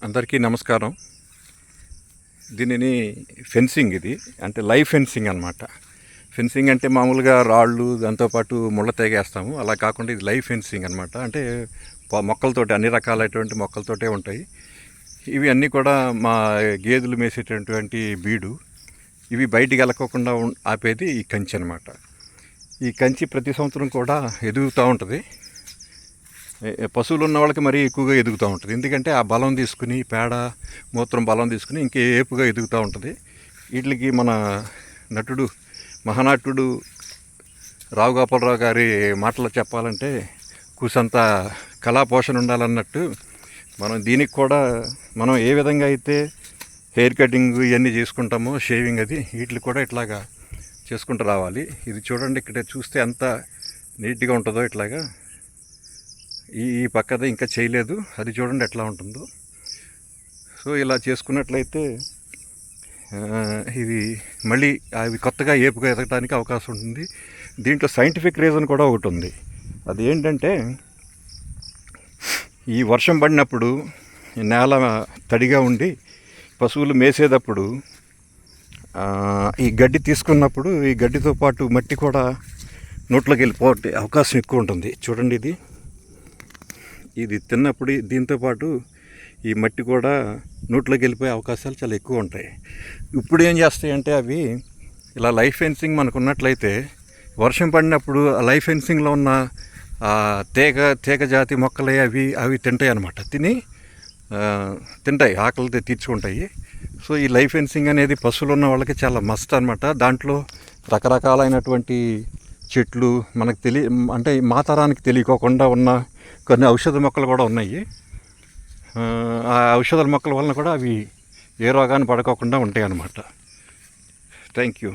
అందరికీ నమస్కారం. దీనిని ఫెన్సింగ్, ఇది అంటే లైవ్ ఫెన్సింగ్ అన్నమాట. ఫెన్సింగ్ అంటే మామూలుగా రాళ్ళు దాంతోపాటు ముళ్ళ తెగేస్తాము, అలా కాకుండా ఇది లైవ్ ఫెన్సింగ్ అనమాట. అంటే మొక్కలతోటి, అన్ని రకాలైనటువంటి మొక్కలతోటే ఉంటాయి. ఇవి అన్నీ కూడా మా గేదెలు మేసేటటువంటి బీడు. ఇవి బయటికి వెళ్ళకోకుండా ఆపేది ఈ కంచి అనమాట. ఈ కంచి ప్రతి సంవత్సరం కూడా ఎదుగుతూ ఉంటుంది. పశువులు ఉన్న వాళ్ళకి మరీ ఎక్కువగా ఎదుగుతూ ఉంటుంది. ఎందుకంటే ఆ బలం తీసుకుని, పేడ మూత్రం బలం తీసుకుని ఇంకే ఏపుగా ఎదుగుతూ ఉంటుంది. వీటికి మన నటుడు, మహానటుడు రావు గోపాలరావు గారి మాటలు చెప్పాలంటే కూసంత కళా పోషణ ఉండాలన్నట్టు, మనం దీనికి కూడా మనం ఏ విధంగా అయితే హెయిర్ కటింగ్ ఇవన్నీ చేసుకుంటామో, షేవింగ్ అది, వీటికి కూడా ఇట్లాగా చేసుకుంటూ రావాలి. ఇది చూడండి, ఇక్కడ చూస్తే ఎంత నీట్గా ఉంటుందో. ఇట్లాగా ఈ పక్కది ఇంకా చేయలేదు, అది చూడండి ఎట్లా ఉంటుందో. సో ఇలా చేసుకున్నట్లయితే ఇది మళ్ళీ అవి కొత్తగా ఏపుగా ఎదగడానికి అవకాశం ఉంటుంది. దీంట్లో సైంటిఫిక్ రీజన్ కూడా ఒకటి ఉంది. అది ఏంటంటే, ఈ వర్షం పడినప్పుడు నేల తడిగా ఉండి పశువులు మేసేటప్పుడు ఈ గడ్డి తీసుకున్నప్పుడు ఈ గడ్డితో పాటు మట్టి కూడా నోట్లోకి వెళ్ళిపోతే అవకాశం ఎక్కువ ఉంటుంది. చూడండి, ఇది తిన్నప్పుడు దీంతోపాటు ఈ మట్టి కూడా నోట్లోకి వెళ్ళిపోయే అవకాశాలు చాలా ఎక్కువ ఉంటాయి. ఇప్పుడు ఏం చేస్తాయంటే, అవి ఇలా లైఫ్ ఫెన్సింగ్ మనకు ఉన్నట్లయితే వర్షం పడినప్పుడు ఆ లైఫ్ ఫెన్సింగ్లో ఉన్న తీగ జాతి మొక్కలే అవి తింటాయి అన్నమాట. తింటాయి, ఆకలితో తీర్చుకుంటాయి. సో ఈ లైఫ్ ఫెన్సింగ్ అనేది పశువులు ఉన్న వాళ్ళకి చాలా మస్ట్ అనమాట. దాంట్లో రకరకాలైనటువంటి చెట్లు మనకు అంటే మా తరానికి తెలియకోకుండా ఉన్న కొన్ని ఔషధ మొక్కలు కూడా ఉన్నాయి. ఆ ఔషధాల మొక్కల వలన కూడా అవి ఏ రోగాన్ని పడుకోకుండా ఉంటాయి అన్నమాట. Thank you.